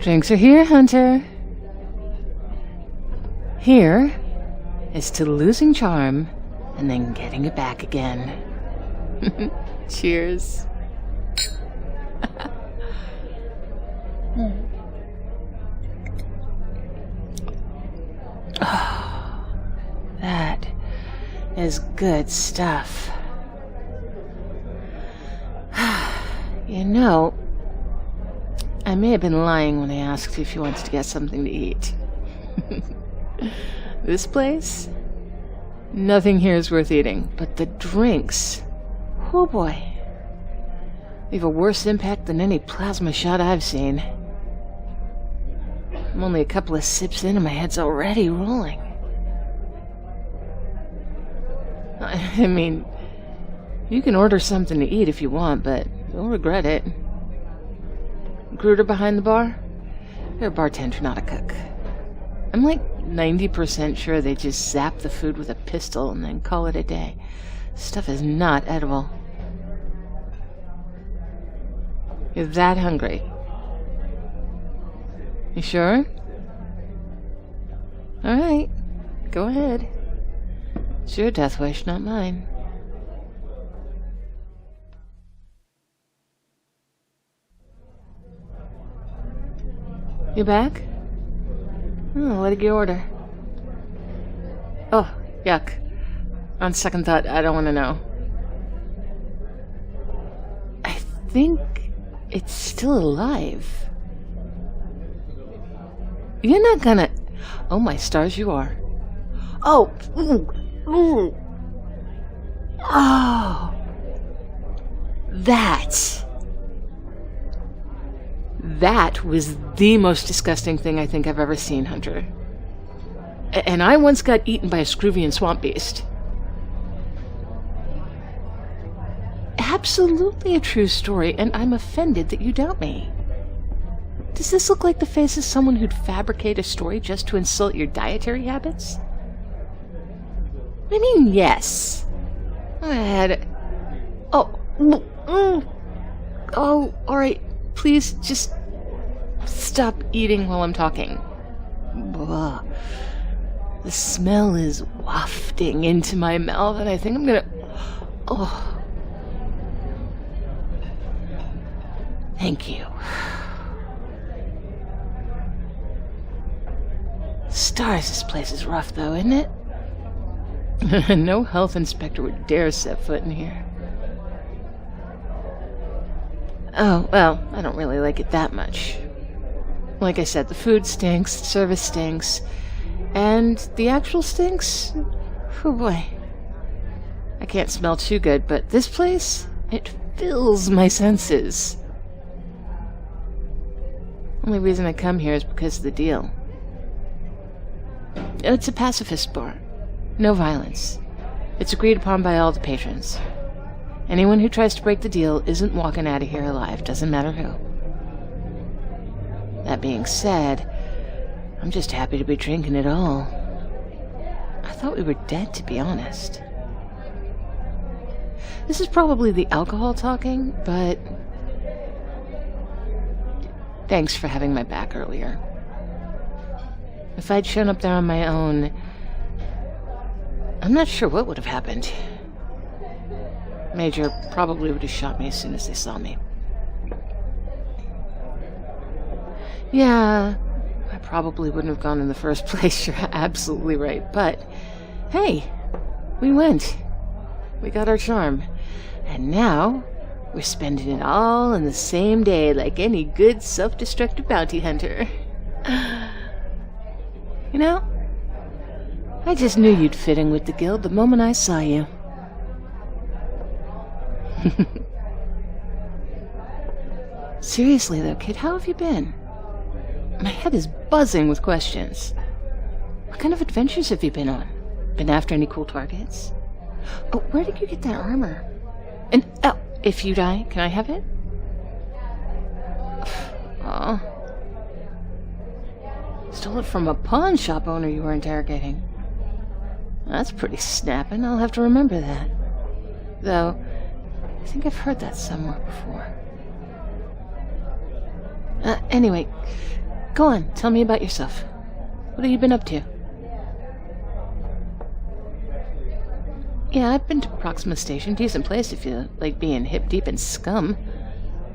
Drinks are here, Hunter. Here is to losing charm and then getting it back again. Cheers. Oh, that is good stuff. You know, I may have been lying when I asked you if you wanted to get something to eat. This place? Nothing here is worth eating, but the drinks, oh boy, leave a worse impact than any plasma shot I've seen. I'm only a couple of sips in and my head's already rolling. I mean, you can order something to eat if you want, but you'll regret it. Recruiter behind the bar? You're a bartender, not a cook. I'm like 90% sure they just zap the food with a pistol and then call it a day. Stuff is not edible. You're that hungry. You sure? Alright, go ahead. It's your death wish, not mine. You back? Oh, what did you order? Oh, yuck. On second thought, I don't want to know. I think it's still alive. You're not gonna... Oh, my stars, you are. Oh! Ooh, ooh. Oh! That was the most disgusting thing I think I've ever seen, Hunter. And I once got eaten by a Scroovian swamp beast. Absolutely a true story, and I'm offended that you doubt me. Does this look like the face of someone who'd fabricate a story just to insult your dietary habits? I mean, yes. I had... Oh, alright. Please, just stop eating while I'm talking. Blah. The smell is wafting into my mouth, and I think I'm gonna... Oh. Thank you. Stars, this place is rough, though, isn't it? No health inspector would dare set foot in here. Oh, well, I don't really like it that much. Like I said, the food stinks, the service stinks, and the actual stinks? Oh boy. I can't smell too good, but this place, it fills my senses. Only reason I come here is because of the deal. It's a pacifist bar. No violence. It's agreed upon by all the patrons. Anyone who tries to break the deal isn't walking out of here alive, doesn't matter who. That being said, I'm just happy to be drinking it all. I thought we were dead, to be honest. This is probably the alcohol talking, but... Thanks for having my back earlier. If I'd shown up there on my own, I'm not sure what would have happened. Major probably would have shot me as soon as they saw me. Yeah, I probably wouldn't have gone in the first place, you're absolutely right. But, hey, we went. We got our charm. And now, we're spending it all in the same day like any good self-destructive bounty hunter. You know, I just knew you'd fit in with the guild the moment I saw you. Seriously though, kid, how have you been? My head is buzzing with questions. What kind of adventures have you been on? Been after any cool targets? Oh, where did you get that armor? And, oh, if you die, can I have it? Oh. Stole it from a pawn shop owner you were interrogating. That's pretty snapping. I'll have to remember that. Though, I think I've heard that somewhere before. Anyway, Go on, tell me about yourself. What have you been up to? Yeah, I've been to Proxima Station. Decent place if you like being hip deep in scum.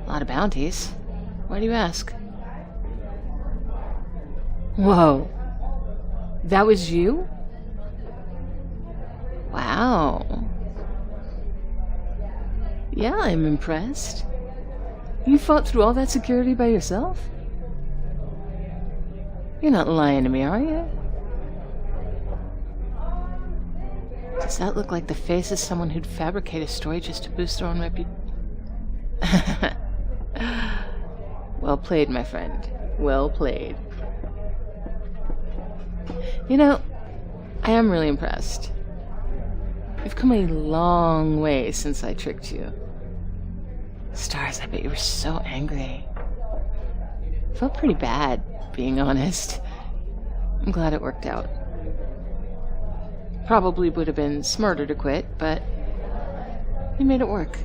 A lot of bounties. Why do you ask? Whoa. That was you? Wow. Yeah, I'm impressed. You fought through all that security by yourself? You're not lying to me, are you? Does that look like the face of someone who'd fabricate a story just to boost their own reputation? Well played, my friend. Well played. You know, I am really impressed. You've come a long way since I tricked you. Stars, I bet you were so angry. Felt pretty bad, being honest. I'm glad it worked out. Probably would have been smarter to quit, but you made it work.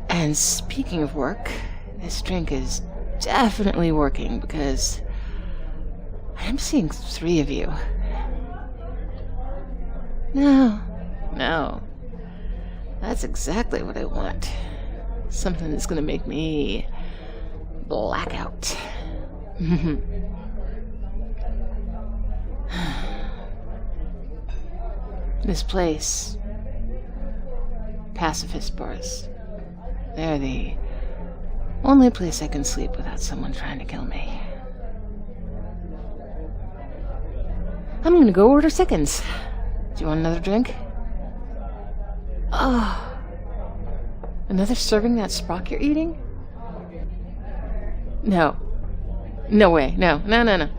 And speaking of work, this drink is definitely working because I'm seeing 3 of you. No. That's exactly what I want. Something that's gonna make me black out. This place. Pacifist bars. They're the only place I can sleep without someone trying to kill me. I'm gonna go order seconds. Do you want another drink? Oh. Another serving that sprock you're eating? No. No way. No.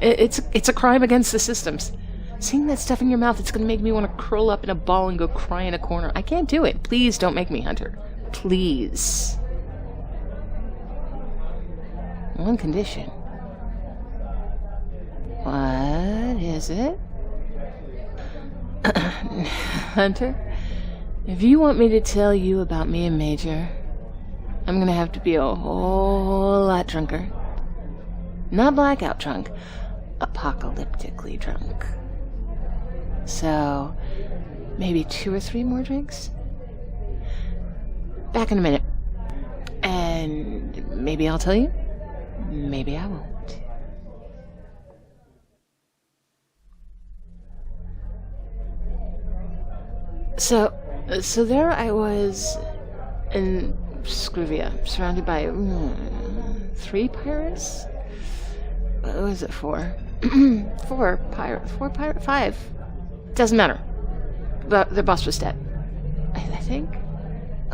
It's a crime against the systems. Seeing that stuff in your mouth, it's gonna make me want to curl up in a ball and go cry in a corner. I can't do it. Please don't make me, Hunter. Please. One condition. What is it? Hunter, if you want me to tell you about me and Major, I'm gonna have to be a whole lot drunker. Not blackout drunk, apocalyptically drunk. So, maybe 2 or 3 more drinks? Back in a minute. And maybe I'll tell you, maybe I won't. So there I was in Scrivia, surrounded by 3 pirates? What was it, 4? 4 pirate, 5. Doesn't matter. But their boss was dead. I think?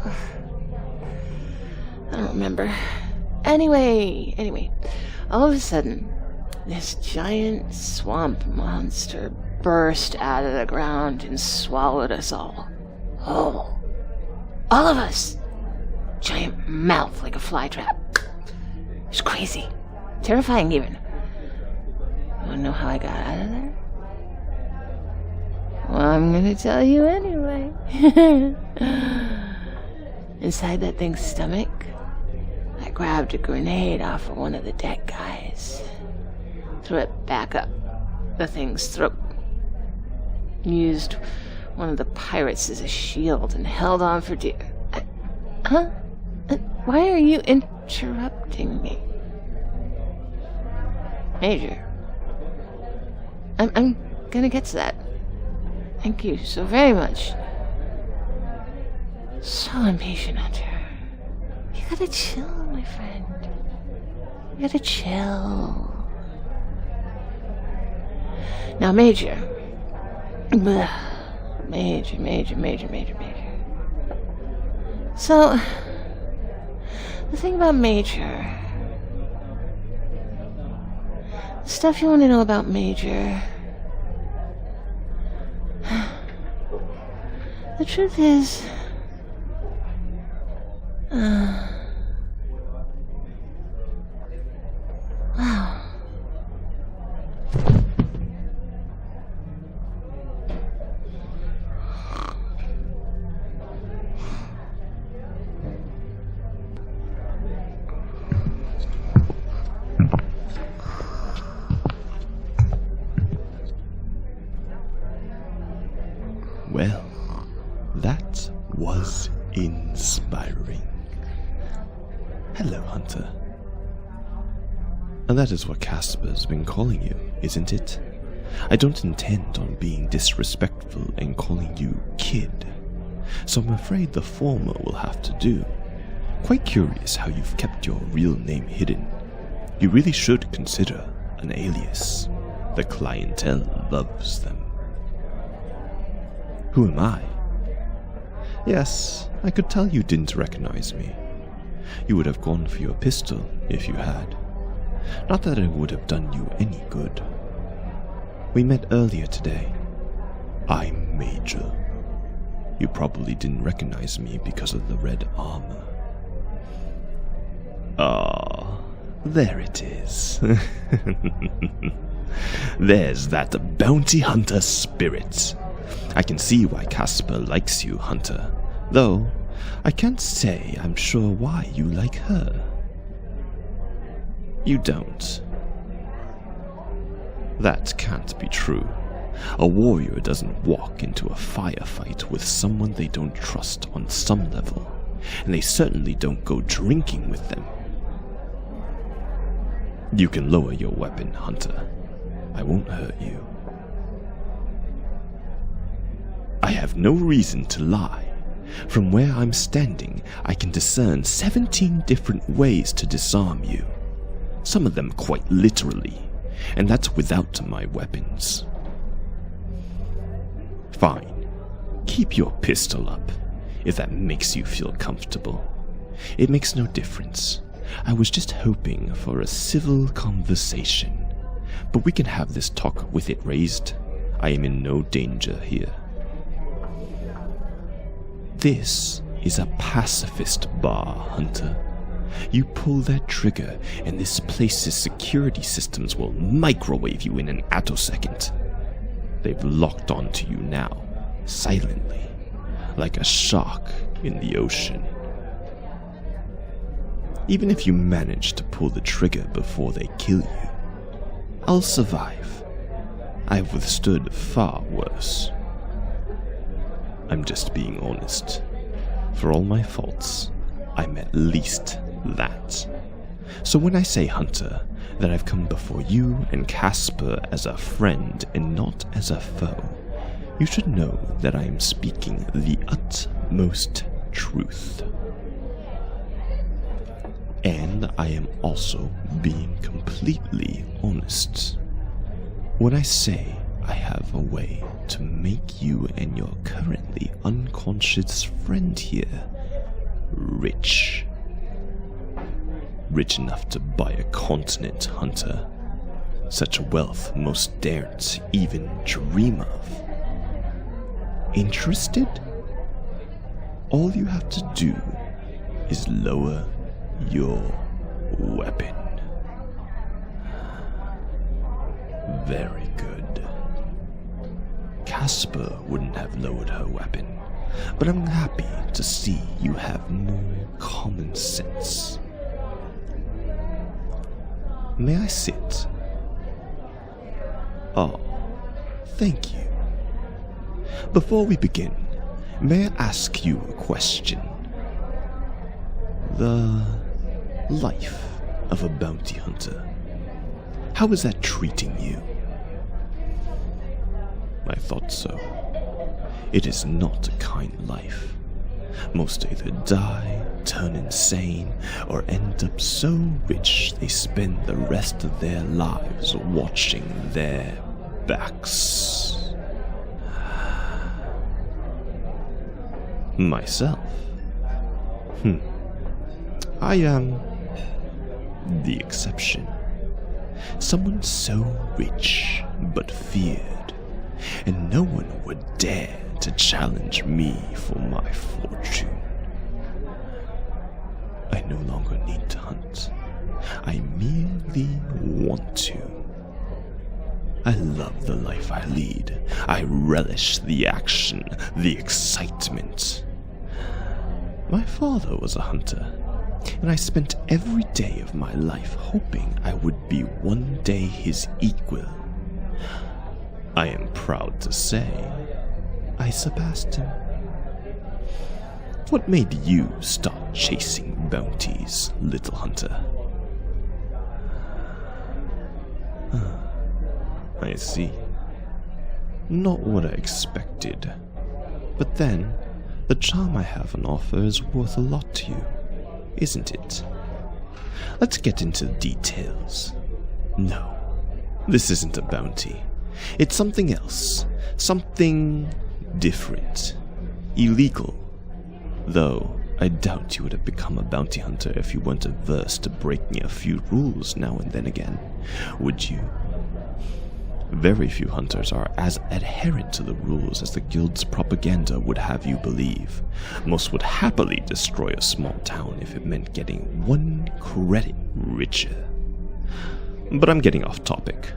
Ugh. I don't remember. Anyway, all of a sudden, this giant swamp monster burst out of the ground and swallowed us all. Oh. All of us! Giant mouth like a flytrap. It was crazy. Terrifying, even. You wanna know how I got out of there? Well, I'm gonna tell you anyway. Inside that thing's stomach, I grabbed a grenade off of one of the dead guys. Threw it back up the thing's throat. Used one of the pirates as a shield and held on for dear. Huh? Why are you interrupting me? Major. I'm gonna get to that. Thank you so very much. So impatient, Hunter. You gotta chill, my friend. You gotta chill. Now, Major. Major. So, the thing about Major. The stuff you want to know about Major. The truth is, wow. was inspiring. Hello, Hunter. And that is what Casper's been calling you, isn't it? I don't intend on being disrespectful and calling you kid, so I'm afraid the former will have to do. Quite curious how you've kept your real name hidden. You really should consider an alias. The clientele loves them. Who am I? Yes, I could tell you didn't recognize me. You would have gone for your pistol if you had. Not that it would have done you any good. We met earlier today. I'm Major. You probably didn't recognize me because of the red armor. Ah, there it is. There's that bounty hunter spirit. I can see why Casper likes you, Hunter. Though, I can't say I'm sure why you like her. You don't. That can't be true. A warrior doesn't walk into a firefight with someone they don't trust on some level, and they certainly don't go drinking with them. You can lower your weapon, Hunter. I won't hurt you. I have no reason to lie. From where I'm standing, I can discern 17 different ways to disarm you. Some of them quite literally, and that's without my weapons. Fine. Keep your pistol up, if that makes you feel comfortable. It makes no difference. I was just hoping for a civil conversation, but we can have this talk with it raised. I am in no danger here. This is a pacifist bar, Hunter. You pull that trigger, and this place's security systems will microwave you in an attosecond. They've locked onto you now, silently, like a shark in the ocean. Even if you manage to pull the trigger before they kill you, I'll survive. I've withstood far worse. I'm just being honest. For all my faults, I'm at least that. So when I say, Hunter, that I've come before you and Casper as a friend and not as a foe, you should know that I am speaking the utmost truth. And I am also being completely honest. When I say I have a way to make you and your currently unconscious friend here rich. Rich enough to buy a continent, Hunter. Such wealth most daren't even dream of. Interested? All you have to do is lower your weapon. Very good. Casper wouldn't have lowered her weapon, but I'm happy to see you have more common sense. May I sit? Oh, thank you. Before we begin, may I ask you a question? The life of a bounty hunter. How is that treating you? I thought so. It is not a kind life. Most either die, turn insane, or end up so rich they spend the rest of their lives watching their backs. Myself? I am the exception. Someone so rich but feared, and no one would dare to challenge me for my fortune. I no longer need to hunt. I merely want to. I love the life I lead. I relish the action, the excitement. My father was a hunter, and I spent every day of my life hoping I would be one day his equal. I am proud to say I surpassed him. What made you start chasing bounties, little hunter? I see. Not what I expected. But then, the charm I have on offer is worth a lot to you, isn't it? Let's get into the details. No, this isn't a bounty. It's something else. Something different. Illegal. Though, I doubt you would have become a bounty hunter if you weren't averse to breaking a few rules now and then again, would you? Very few hunters are as adherent to the rules as the guild's propaganda would have you believe. Most would happily destroy a small town if it meant getting 1 credit richer. But I'm getting off topic.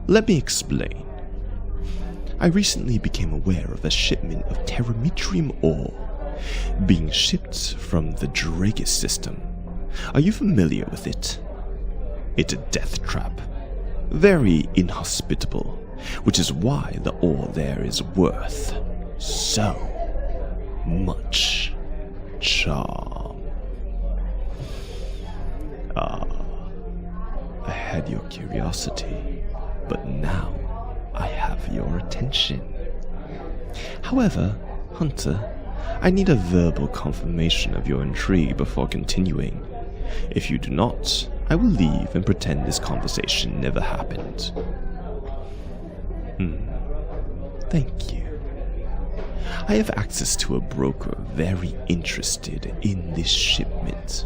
Let me explain. I recently became aware of a shipment of teramitrium ore being shipped from the Dragus system. Are you familiar with it? It's a death trap. Very inhospitable, which is why the ore there is worth so much charm. I had your curiosity, but now I have your attention. However, Hunter, I need a verbal confirmation of your intrigue before continuing. If you do not, I will leave and pretend this conversation never happened. Thank you. I have access to a broker very interested in this shipment,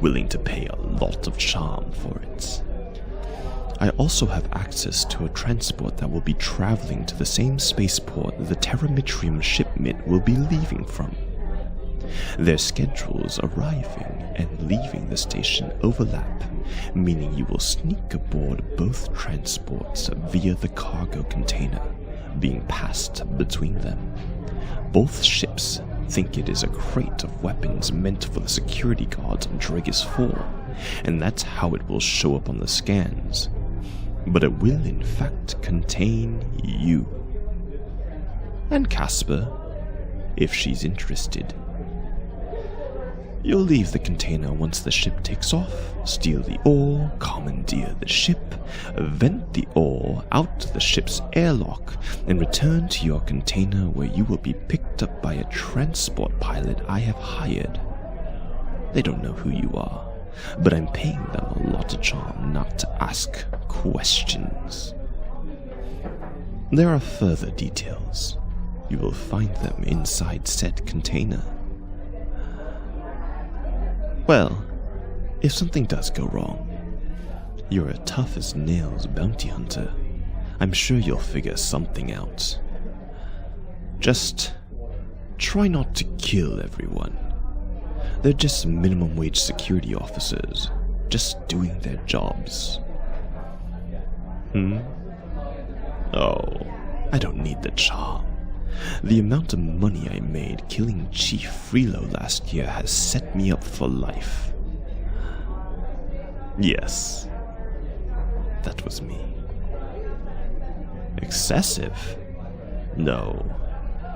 willing to pay a lot of charm for it. I also have access to a transport that will be traveling to the same spaceport the teramitrium shipment will be leaving from. Their schedules arriving and leaving the station overlap, meaning you will sneak aboard both transports via the cargo container being passed between them. Both ships think it is a crate of weapons meant for the security guards on Dragus 4, and that's how it will show up on the scans. But it will in fact contain you. And Casper, if she's interested. You'll leave the container once the ship takes off, steal the ore, commandeer the ship, vent the ore out to the ship's airlock, and return to your container where you will be picked up by a transport pilot I have hired. They don't know who you are, but I'm paying them a lot of charm not to ask questions. There are further details. You will find them inside said container. Well, if something does go wrong, you're a tough-as-nails bounty hunter. I'm sure you'll figure something out. Just try not to kill everyone. They're just minimum wage security officers, just doing their jobs. Oh, I don't need the charm. The amount of money I made killing Chief Freelo last year has set me up for life. Yes, that was me. Excessive? No,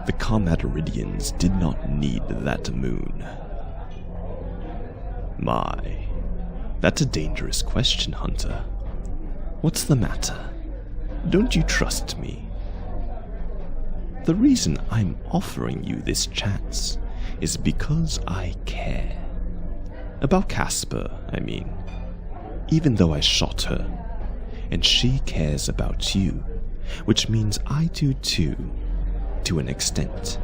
the Comadoridians did not need that moon. My, that's a dangerous question, Hunter. What's the matter? Don't you trust me? The reason I'm offering you this chance is because I care. About Casper, I mean. Even though I shot her, and she cares about you, which means I do too, to an extent.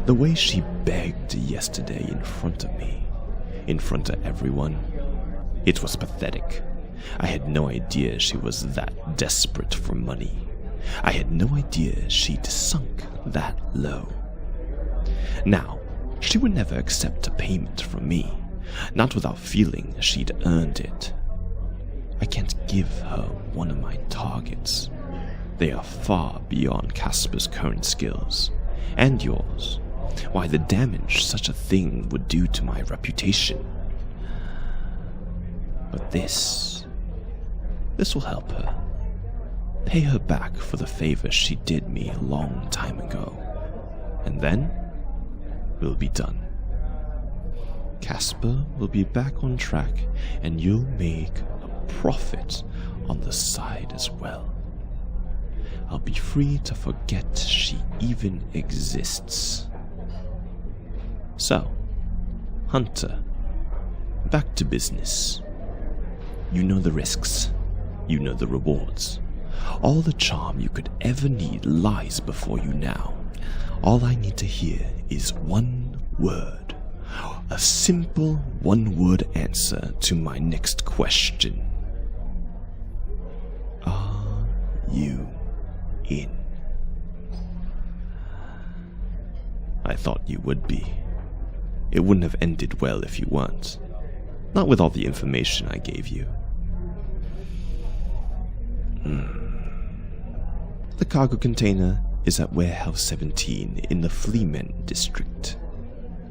The way she begged yesterday in front of me, in front of everyone, it was pathetic. I had no idea she was that desperate for money. I had no idea she'd sunk that low. Now, she would never accept a payment from me, not without feeling she'd earned it. I can't give her one of my targets. They are far beyond Casper's current skills, and yours. Why, the damage such a thing would do to my reputation. But this will help her. Pay her back for the favor she did me a long time ago. And then, we'll be done. Casper will be back on track and you'll make a profit on the side as well. I'll be free to forget she even exists. So, Hunter, back to business. You know the risks. You know the rewards. All the charm you could ever need lies before you now. All I need to hear is one word. A simple one-word answer to my next question. Are you in? I thought you would be. It wouldn't have ended well if you weren't. Not with all the information I gave you. The cargo container is at Warehouse 17 in the Fleemen district.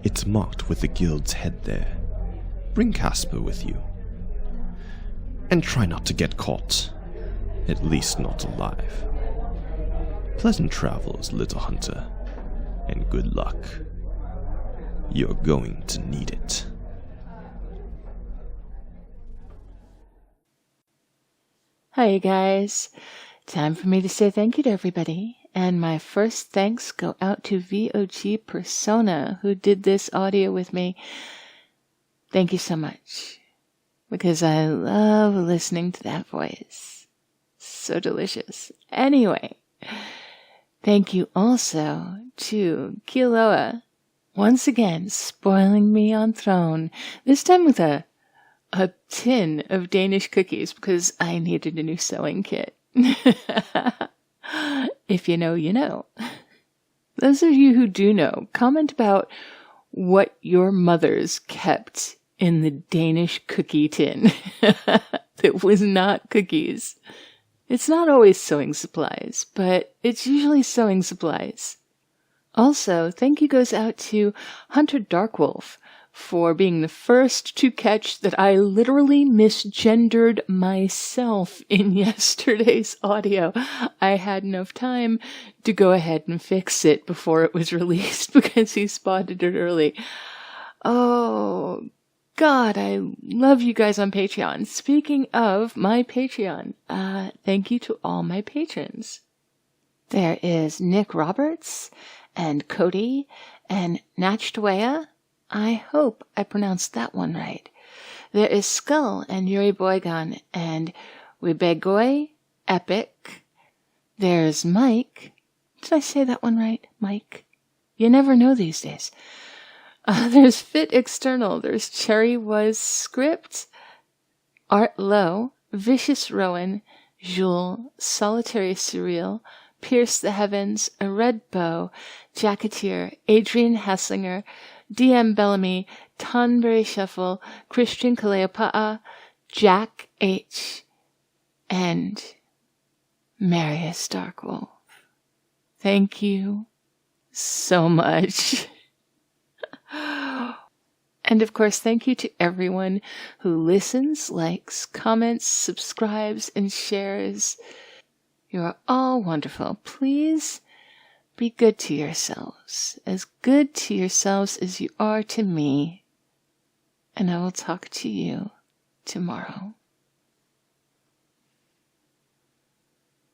It's marked with the guild's head there. Bring Casper with you. And try not to get caught. At least not alive. Pleasant travels, little hunter. And good luck. You're going to need it. Hi, guys. Time for me to say thank you to everybody. And my first thanks go out to VOG Persona, who did this audio with me. Thank you so much. Because I love listening to that voice. So delicious. Anyway, thank you also to Kiloa, once again spoiling me on Throne, this time with a tin of Danish cookies because I needed a new sewing kit. If you know, you know. Those of you who do know, comment about what your mothers kept in the Danish cookie tin that was not cookies. It's not always sewing supplies, but it's usually sewing supplies. Also, thank you goes out to Hunter Darkwolf for being the first to catch that I literally misgendered myself in yesterday's audio. I had enough time to go ahead and fix it before it was released because he spotted it early. Oh, God, I love you guys on Patreon. Speaking of my Patreon, thank you to all my patrons. There is Nick Roberts and Cody and Nachtwea. I hope I pronounced that one right. There is Skull and Yuri Boygan and Webegoy Epic. There's Mike. Did I say that one right? Mike? You never know these days. There's Fit External. There's Cherry Was Script. Art Low. Vicious Rowan. Jules. Solitary Surreal. Pierce the Heavens. A Red Bow. Jacketeer. Adrian Hesslinger. DM Bellamy, Tonberry Shuffle, Christian Kaleopa'a, Jack H., and Marius Darkwolf. Thank you so much. And of course, thank you to everyone who listens, likes, comments, subscribes, and shares. You are all wonderful. Please be good to yourselves, as good to yourselves as you are to me, and I will talk to you tomorrow.